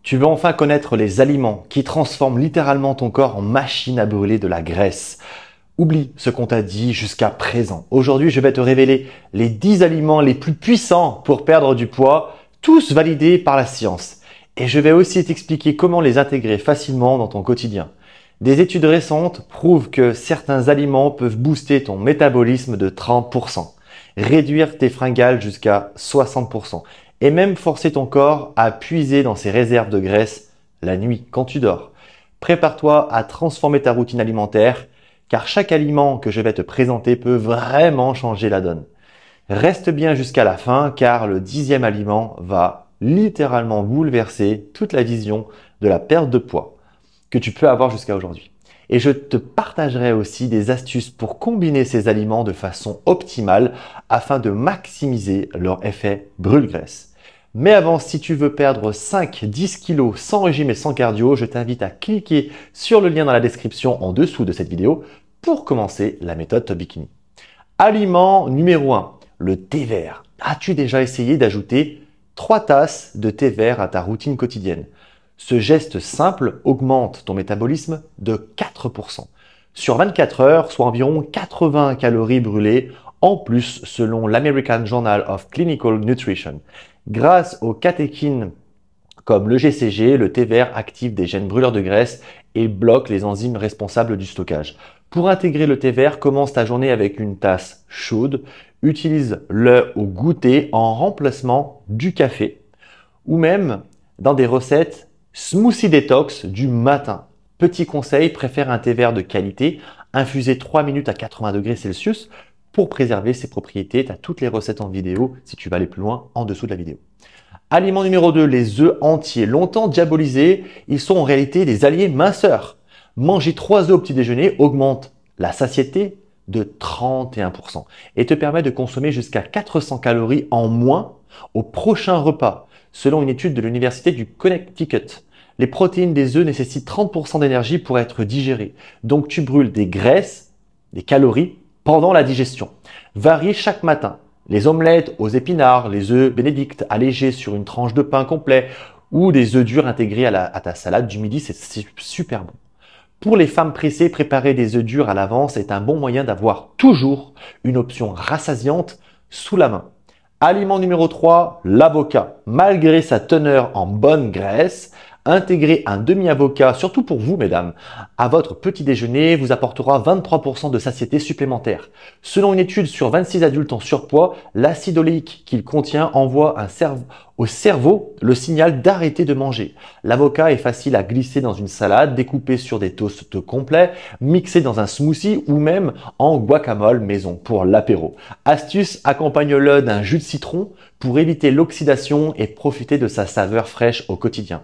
Tu veux enfin connaître les aliments qui transforment littéralement ton corps en machine à brûler de la graisse. Oublie ce qu'on t'a dit jusqu'à présent. Aujourd'hui, je vais te révéler les 10 aliments les plus puissants pour perdre du poids, tous validés par la science. Et je vais aussi t'expliquer comment les intégrer facilement dans ton quotidien. Des études récentes prouvent que certains aliments peuvent booster ton métabolisme de 30%, réduire tes fringales jusqu'à 60%. Et même forcer ton corps à puiser dans ses réserves de graisse la nuit quand tu dors. Prépare-toi à transformer ta routine alimentaire car chaque aliment que je vais te présenter peut vraiment changer la donne. Reste bien jusqu'à la fin car le 10e aliment va littéralement bouleverser toute la vision de la perte de poids que tu peux avoir jusqu'à aujourd'hui. Et je te partagerai aussi des astuces pour combiner ces aliments de façon optimale afin de maximiser leur effet brûle-graisse. Mais avant, si tu veux perdre 5-10 kilos sans régime et sans cardio, je t'invite à cliquer sur le lien dans la description en dessous de cette vidéo pour commencer la méthode Top Bikini. Aliment numéro 1, le thé vert. As-tu déjà essayé d'ajouter 3 tasses de thé vert à ta routine quotidienne? Ce geste simple augmente ton métabolisme de 4%. Sur 24 heures, soit environ 80 calories brûlées en plus selon l'American Journal of Clinical Nutrition. Grâce aux catéchines comme le GCG, le thé vert active des gènes brûleurs de graisse et bloque les enzymes responsables du stockage. Pour intégrer le thé vert, commence ta journée avec une tasse chaude. Utilise-le au goûter en remplacement du café ou même dans des recettes smoothie détox du matin. Petit conseil, préfère un thé vert de qualité, infusé 3 minutes à 80 degrés Celsius pour préserver ses propriétés. Tu as toutes les recettes en vidéo si tu vas aller plus loin en dessous de la vidéo. Aliment numéro 2, les œufs entiers. Longtemps diabolisés, ils sont en réalité des alliés minceurs. Manger 3 œufs au petit déjeuner augmente la satiété de 31% et te permet de consommer jusqu'à 400 calories en moins au prochain repas. Selon une étude de l'université du Connecticut, les protéines des œufs nécessitent 30% d'énergie pour être digérées. Donc tu brûles des graisses, des calories pendant la digestion. Varie chaque matin. Les omelettes aux épinards, les œufs bénédicts allégés sur une tranche de pain complet ou des œufs durs intégrés à ta salade du midi, c'est super bon. Pour les femmes pressées, préparer des œufs durs à l'avance est un bon moyen d'avoir toujours une option rassasiante sous la main. Aliment numéro 3, l'avocat. Malgré sa teneur en bonne graisse, intégrer un demi-avocat, surtout pour vous mesdames, à votre petit déjeuner vous apportera 23% de satiété supplémentaire. Selon une étude sur 26 adultes en surpoids, l'acide oléique qu'il contient envoie au cerveau le signal d'arrêter de manger. L'avocat est facile à glisser dans une salade, découpé sur des toasts complets, mixé dans un smoothie ou même en guacamole maison pour l'apéro. Astuce, accompagne-le d'un jus de citron pour éviter l'oxydation et profiter de sa saveur fraîche au quotidien.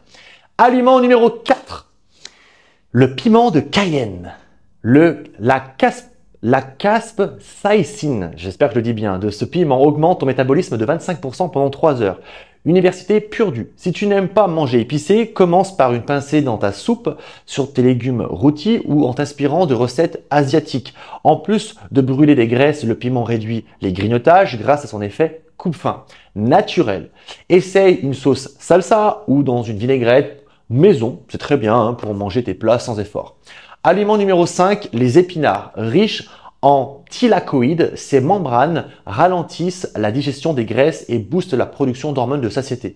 Aliment numéro 4, le piment de Cayenne, la capsaïcine, j'espère que je le dis bien, de ce piment augmente ton métabolisme de 25% pendant 3 heures. Université Purdue, si tu n'aimes pas manger épicé, commence par une pincée dans ta soupe, sur tes légumes rôtis ou en t'inspirant de recettes asiatiques. En plus de brûler des graisses, le piment réduit les grignotages grâce à son effet coupe-faim naturel. Essaye une sauce salsa ou dans une vinaigrette maison, c'est très bien pour manger tes plats sans effort. Aliment numéro 5, les épinards. Riches en thylakoïdes, ces membranes ralentissent la digestion des graisses et boostent la production d'hormones de satiété.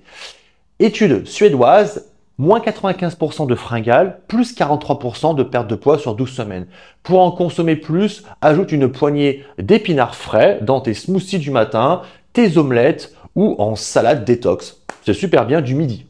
Étude suédoise, moins 95% de fringales, plus 43% de perte de poids sur 12 semaines. Pour en consommer plus, ajoute une poignée d'épinards frais dans tes smoothies du matin, tes omelettes ou en salade détox. C'est super bien du midi.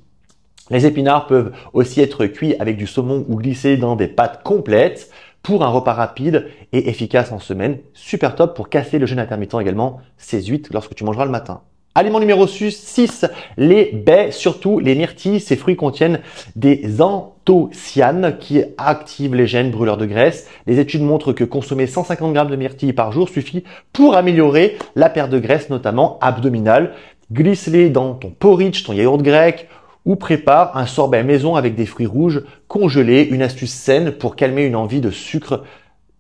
Les épinards peuvent aussi être cuits avec du saumon ou glissés dans des pâtes complètes pour un repas rapide et efficace en semaine. Super top pour casser le jeûne intermittent également, ces huîtres lorsque tu mangeras le matin. Aliment numéro 6, les baies, surtout les myrtilles. Ces fruits contiennent des anthocyanes qui activent les gènes brûleurs de graisse. Les études montrent que consommer 150 g de myrtilles par jour suffit pour améliorer la perte de graisse, notamment abdominale. Glisse-les dans ton porridge, ton yaourt grec ou prépare un sorbet maison avec des fruits rouges congelés, une astuce saine pour calmer une envie de sucre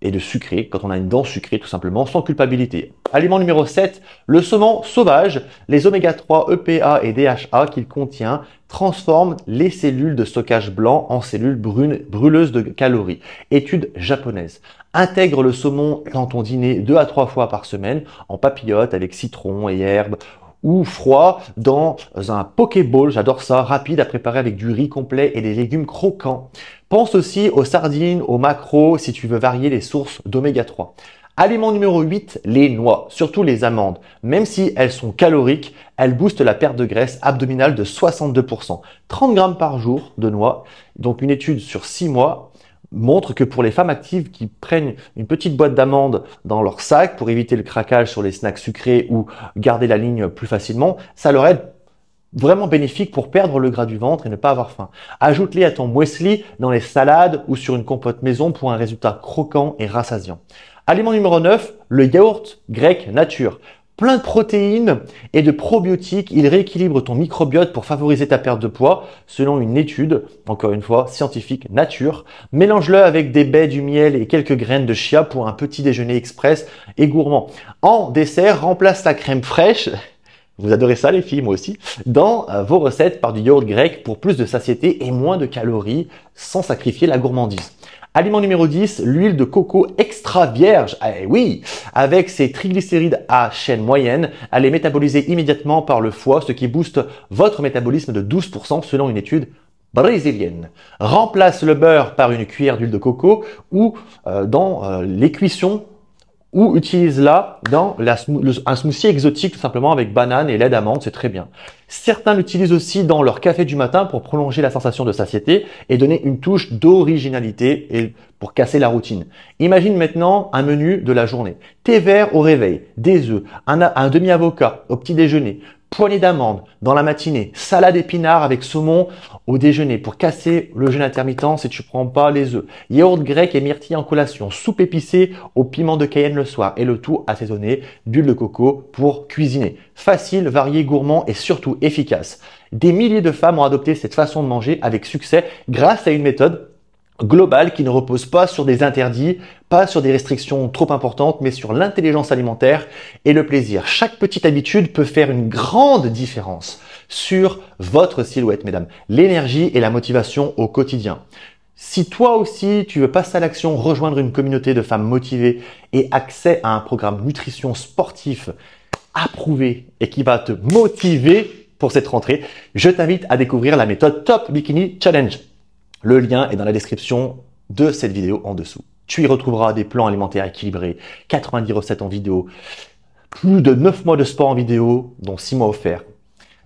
et de sucré, quand on a une dent sucrée tout simplement, sans culpabilité. Aliment numéro 7, le saumon sauvage. Les oméga 3, EPA et DHA qu'il contient transforment les cellules de stockage blanc en cellules brunes brûleuses de calories. Étude japonaise. Intègre le saumon dans ton dîner 2 à 3 fois par semaine en papillote avec citron et herbes ou froid dans un pokéball, j'adore ça, rapide à préparer avec du riz complet et des légumes croquants. Pense aussi aux sardines, aux maquereaux si tu veux varier les sources d'oméga 3. Aliment numéro 8, les noix, surtout les amandes. Même si elles sont caloriques, elles boostent la perte de graisse abdominale de 62%. 30 grammes par jour de noix, donc une étude sur 6 mois, montre que pour les femmes actives qui prennent une petite boîte d'amandes dans leur sac pour éviter le craquage sur les snacks sucrés ou garder la ligne plus facilement, ça leur aide vraiment bénéfique pour perdre le gras du ventre et ne pas avoir faim. Ajoute-les à ton muesli, dans les salades ou sur une compote maison pour un résultat croquant et rassasiant. Aliment numéro 9, le yaourt grec nature. Plein de protéines et de probiotiques, il rééquilibre ton microbiote pour favoriser ta perte de poids selon une étude, encore une fois, scientifique nature. Mélange-le avec des baies, du miel et quelques graines de chia pour un petit déjeuner express et gourmand. En dessert, remplace la crème fraîche, vous adorez ça les filles, moi aussi, dans vos recettes par du yaourt grec pour plus de satiété et moins de calories sans sacrifier la gourmandise. Aliment numéro 10, l'huile de coco extra vierge. Eh oui, avec ses triglycérides à chaîne moyenne, elle est métabolisée immédiatement par le foie, ce qui booste votre métabolisme de 12% selon une étude brésilienne. Remplace le beurre par une cuillère d'huile de coco ou dans les cuissons ou utilise-la dans un smoothie exotique tout simplement avec banane et lait d'amande, c'est très bien. Certains l'utilisent aussi dans leur café du matin pour prolonger la sensation de satiété et donner une touche d'originalité et pour casser la routine. Imagine maintenant un menu de la journée. Thé vert au réveil, des œufs, un demi-avocat au petit déjeuner, poignée d'amandes dans la matinée, salade épinards avec saumon au déjeuner pour casser le jeûne intermittent si tu prends pas les œufs, yaourt grec et myrtille en collation, soupe épicée au piment de Cayenne le soir et le tout assaisonné d'huile de coco pour cuisiner. Facile, varié, gourmand et surtout efficace. Des milliers de femmes ont adopté cette façon de manger avec succès grâce à une méthode globale qui ne repose pas sur des interdits, pas sur des restrictions trop importantes, mais sur l'intelligence alimentaire et le plaisir. Chaque petite habitude peut faire une grande différence sur votre silhouette, mesdames. L'énergie et la motivation au quotidien. Si toi aussi, tu veux passer à l'action, rejoindre une communauté de femmes motivées et accès à un programme nutrition sportif approuvé et qui va te motiver pour cette rentrée, je t'invite à découvrir la méthode Top Bikini Challenge. Le lien est dans la description de cette vidéo en dessous. Tu y retrouveras des plans alimentaires équilibrés, 90 recettes en vidéo, plus de 9 mois de sport en vidéo, dont 6 mois offerts.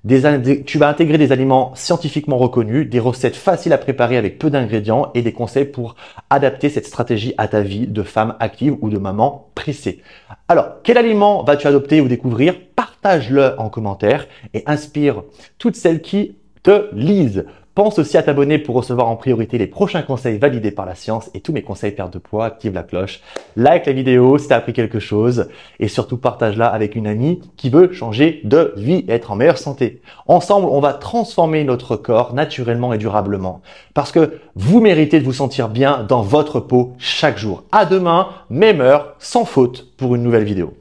Tu vas intégrer des aliments scientifiquement reconnus, des recettes faciles à préparer avec peu d'ingrédients et des conseils pour adapter cette stratégie à ta vie de femme active ou de maman pressée. Alors, quel aliment vas-tu adopter ou découvrir? Partage-le en commentaire et inspire toutes celles qui te lisent. Pense aussi à t'abonner pour recevoir en priorité les prochains conseils validés par la science et tous mes conseils perte de poids. Active la cloche, like la vidéo si tu as appris quelque chose et surtout partage-la avec une amie qui veut changer de vie et être en meilleure santé. Ensemble, on va transformer notre corps naturellement et durablement parce que vous méritez de vous sentir bien dans votre peau chaque jour. À demain, même heure, sans faute pour une nouvelle vidéo.